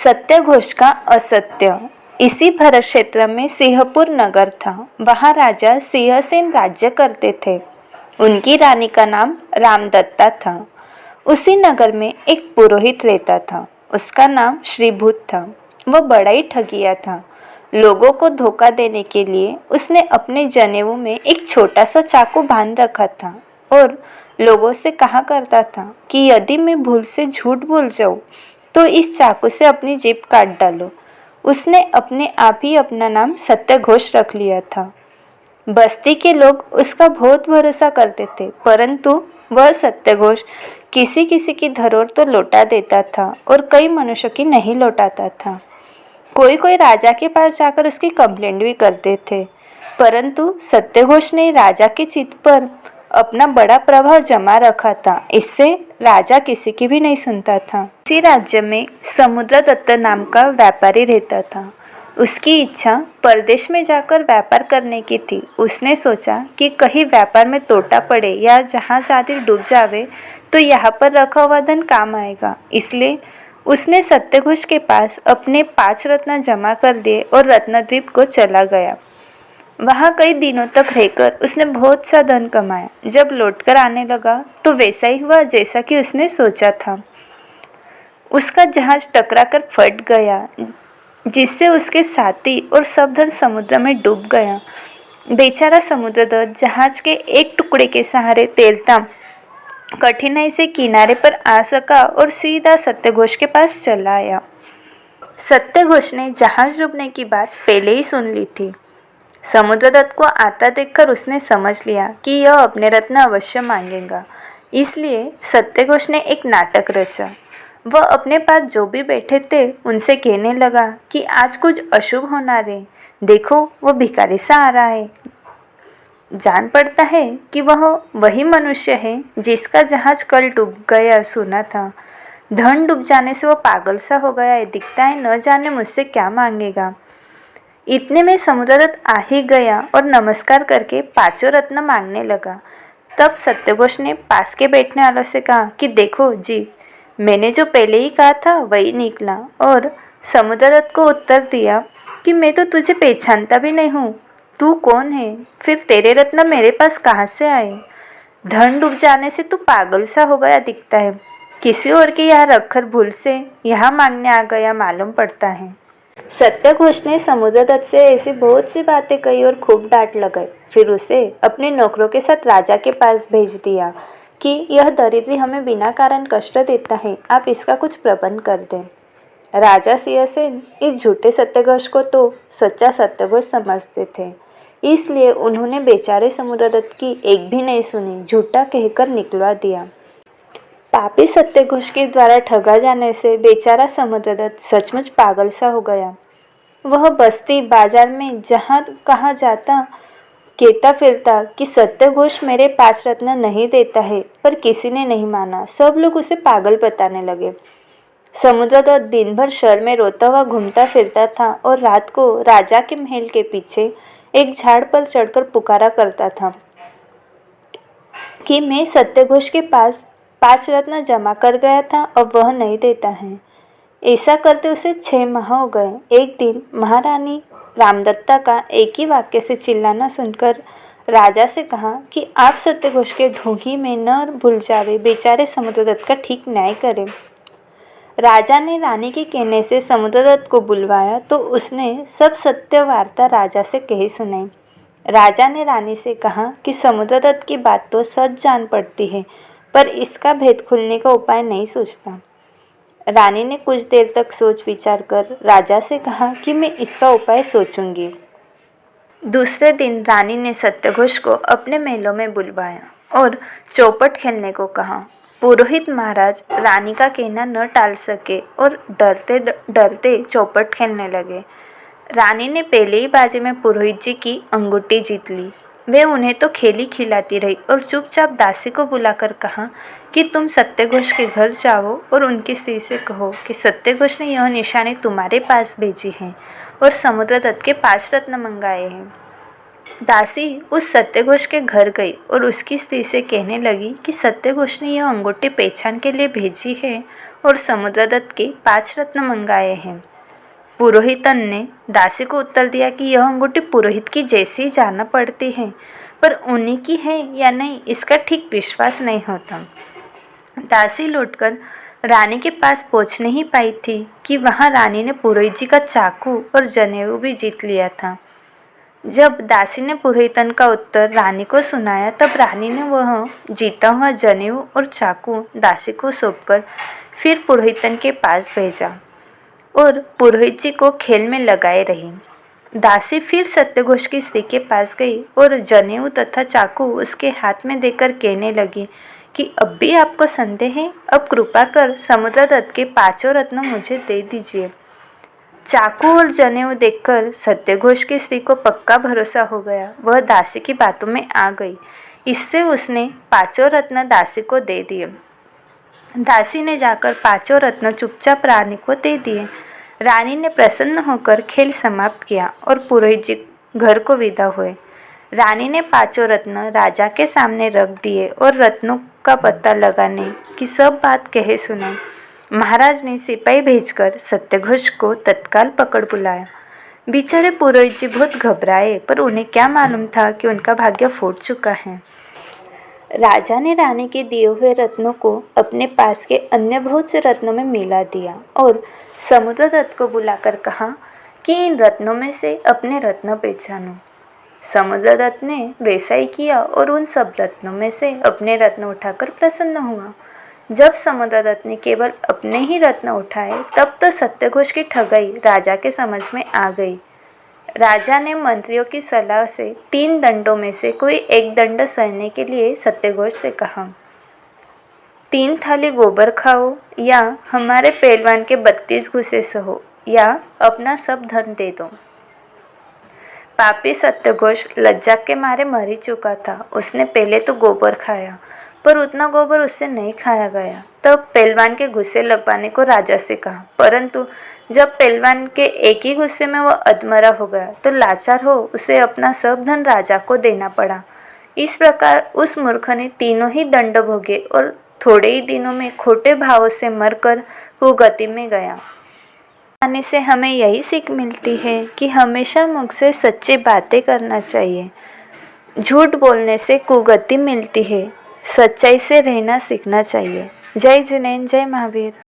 सत्यघोष का असत्य। इसी भरत क्षेत्र में सिंहपुर नगर था। वहाँ राजा सिंहसेन राज्य करते थे। उनकी रानी का नाम रामदत्ता था। उसी नगर में एक पुरोहित रहता था। उसका नाम श्रीभूत था। वह बड़ा ही ठगिया था। लोगों को धोखा देने के लिए उसने अपने जनेऊ में एक छोटा सा चाकू बांध रखा था और लोगों से कहा करता था कि यदि मैं भूल से झूठ बोल जाऊं तो इस चाकू से अपनी जीभ काट डालो। उसने अपने आप ही अपना नाम सत्यघोष रख लिया था। बस्ती के लोग उसका बहुत भरोसा करते थे, परंतु वह सत्यघोष किसी किसी की धरोहर तो लौटा देता था और कई मनुष्यों की नहीं लौटाता था। कोई कोई राजा के पास जाकर उसकी कंप्लेंट भी करते थे, परंतु सत्यघोष ने राजा के चित्त पर अपना बड़ा प्रभाव जमा रखा था। इससे राजा किसी की भी नहीं सुनता था। इसी राज्य में समुद्रदत्त नाम का व्यापारी रहता था। उसकी इच्छा परदेश में जाकर व्यापार करने की थी। उसने सोचा कि कहीं व्यापार में तोटा पड़े या जहाज आदि डूब जावे तो यहाँ पर रखा हुआ धन काम आएगा। इसलिए उसने सत्यघोष के पास अपने 5 रत्न जमा कर दिए और रत्नद्वीप को चला गया। वहाँ कई दिनों तक रहकर उसने बहुत सा धन कमाया। जब लौटकर आने लगा तो वैसा ही हुआ जैसा कि उसने सोचा था। उसका जहाज टकराकर फट गया, जिससे उसके साथी और सब धन समुद्र में डूब गया। बेचारा समुद्रदत्त जहाज के एक टुकड़े के सहारे तैरता कठिनाई से किनारे पर आ सका और सीधा सत्यघोष के पास चला आया। सत्यघोष ने जहाज डूबने की बात पहले ही सुन ली थी। समुद्रदत्त को आता देखकर उसने समझ लिया कि यह अपने रत्न अवश्य मांगेगा। इसलिए सत्यघोष ने एक नाटक रचा। वह अपने पास जो भी बैठे थे उनसे कहने लगा कि आज कुछ अशुभ होना रे। देखो, वह भिखारी सा आ रहा है। जान पड़ता है कि वह वही मनुष्य है जिसका जहाज कल डूब गया सुना था। धन डूब जाने से वह पागल सा हो गया है। दिखता है न जाने मुझसे क्या मांगेगा। इतने में समुद्रदत्त आ ही गया और नमस्कार करके 5 रत्न मांगने लगा। तब सत्यघोष ने पास के बैठने वालों से कहा कि देखो जी, मैंने जो पहले ही कहा था वही निकला। और समुद्रदत्त को उत्तर दिया कि मैं तो तुझे पहचानता भी नहीं हूँ। तू कौन है? फिर तेरे रत्न मेरे पास कहाँ से आए? धन डूब जाने से तू पागल सा हो गया दिखता है। किसी और के यहाँ रखकर भूल से यहाँ मांगने आ गया मालूम पड़ता है। सत्यघोष ने समुद्रदत्त से ऐसी बहुत सी बातें कही और खूब डांट लगाई। फिर उसे अपने नौकरों के साथ राजा के पास भेज दिया कि यह दरिद्री हमें बिना कारण कष्ट देता है, आप इसका कुछ प्रबंध कर दें। राजा सिंहसेन इस झूठे सत्यघोष को तो सच्चा सत्यघोष समझते थे, इसलिए उन्होंने बेचारे समुद्रदत्त की एक भी नहीं सुनी, झूठा कहकर निकलवा दिया। पापी सत्यघोष के द्वारा ठगा जाने से बेचारा समुद्रदत्त सचमुच पागल सा हो गया। वह बस्ती बाजार में जहाँ कहाँ जाता कहता फिरता कि सत्यघोष मेरे 5 रत्न नहीं देता है, पर किसी ने नहीं माना। सब लोग उसे पागल बताने लगे। समुद्रदत्त दिन भर शहर में रोता हुआ घूमता फिरता था और रात को राजा के महल के पीछे एक झाड़ पर चढ़कर पुकारा करता था कि मैं सत्यघोष के पास 5 रत्न जमा कर गया था, अब वह नहीं देता है। ऐसा करते उसे 6 माह हो गए। एक दिन महारानी रामदत्ता का एक ही वाक्य से चिल्लाना सुनकर राजा से कहा कि आप सत्यघोष के ढोंगी में न भूल जावे, बेचारे समुद्रदत्त का ठीक न्याय करें। राजा ने रानी के कहने से समुद्रदत्त को बुलवाया तो उसने सब सत्य वार्ता राजा से कही सुनाई। राजा ने रानी से कहा कि समुद्रदत्त की बात तो सच जान पड़ती है, पर इसका भेद खुलने का उपाय नहीं सोचता। रानी ने कुछ देर तक सोच विचार कर राजा से कहा कि मैं इसका उपाय सोचूंगी। दूसरे दिन रानी ने सत्यघोष को अपने महलों में बुलवाया और चौपट खेलने को कहा। पुरोहित महाराज रानी का कहना न टाल सके और डरते डरते चौपट खेलने लगे। रानी ने पहले ही बाजी में पुरोहित जी की अंगूठी जीत ली। वे उन्हें तो खेली खिलाती रही और चुपचाप दासी को बुलाकर कहा कि तुम सत्यघोष के घर जाओ और उनकी स्त्री से कहो कि सत्यघोष ने यह निशानी तुम्हारे पास भेजी है और समुद्रदत्त के 5 रत्न मंगाए हैं। दासी उस सत्यघोष के घर गई और उसकी स्त्री से कहने लगी कि सत्यघोष ने यह अंगूठी पहचान के लिए भेजी है और समुद्रदत्त के 5 रत्न मंगाए हैं। पुरोहितन ने दासी को उत्तर दिया कि यह अंगूठी पुरोहित की जैसी जाना पड़ती है, पर उन्हीं की है या नहीं इसका ठीक विश्वास नहीं होता। दासी लौटकर रानी के पास पहुंच नहीं पाई थी कि वहां रानी ने पुरोहित जी का चाकू और जनेऊ भी जीत लिया था। जब दासी ने पुरोहितन का उत्तर रानी को सुनाया, तब रानी ने वह जीता हुआ जनेऊ और चाकू दासी को सौंपकर फिर पुरोहितन के पास भेजा और पुरोहित जी को खेल में लगाए रही। दासी फिर सत्यघोष की स्त्री के पास गई और जनेऊ तथा चाकू उसके हाथ में देकर कहने लगी कि अब भी आपको संदेह है? अब कृपा कर समुद्रदत्त के 5 रत्न मुझे दे दीजिए। चाकू और जनेऊ देखकर सत्यघोष की स्त्री को पक्का भरोसा हो गया। वह दासी की बातों में आ गई। इससे उसने 5 रत्न दासी को दे दिए। दासी ने जाकर 5 रत्न चुपचाप रानी को दे दिए। रानी ने प्रसन्न होकर खेल समाप्त किया और पुरोहित जी घर को विदा हुए। रानी ने 5 रत्न राजा के सामने रख दिए और रत्नों का पता लगाने की सब बात कहे सुनाई। महाराज ने सिपाही भेजकर सत्यघोष को तत्काल पकड़ बुलाया। बेचारे पुरोहित जी बहुत घबराए, पर उन्हें क्या मालूम था कि उनका भाग्य फूट चुका है। राजा ने रानी के दिए हुए रत्नों को अपने पास के अन्य बहुत से रत्नों में मिला दिया और समुद्रदत्त को बुलाकर कहा कि इन रत्नों में से अपने रत्न पहचानो। समुद्रदत्त ने वैसा ही किया और उन सब रत्नों में से अपने रत्न उठाकर प्रसन्न हुआ। जब समुद्रदत्त ने केवल अपने ही रत्न उठाए, तब तो सत्यघोष की ठगाई राजा के समझ में आ गई। राजा ने मंत्रियों की सलाह से 3 दंडों में से कोई एक दंड सहने के लिए सत्यघोष से कहा, 3 थाली गोबर खाओ, या हमारे पहलवान के 32 घुसे सहो, या अपना सब धन दे दो। पापी सत्यघोष लज्जा के मारे मर ही चुका था। उसने पहले तो गोबर खाया, पर उतना गोबर उससे नहीं खाया गया। तब पहलवान के गुस्से लगवाने को राजा से कहा, परंतु जब पहलवान के एक ही गुस्से में वह अधमरा हो गया, तो लाचार हो उसे अपना सब धन राजा को देना पड़ा। इस प्रकार उस मूर्ख ने तीनों ही दंड भोगे और थोड़े ही दिनों में खोटे भावों से मरकर कुगति में गया। आने से हमें यही सीख मिलती है कि हमेशा मुख से सच्ची बातें करना चाहिए। झूठ बोलने से कुगति मिलती है। सच्चाई से रहना सीखना चाहिए। जय जिनेंद्र, जय महावीर।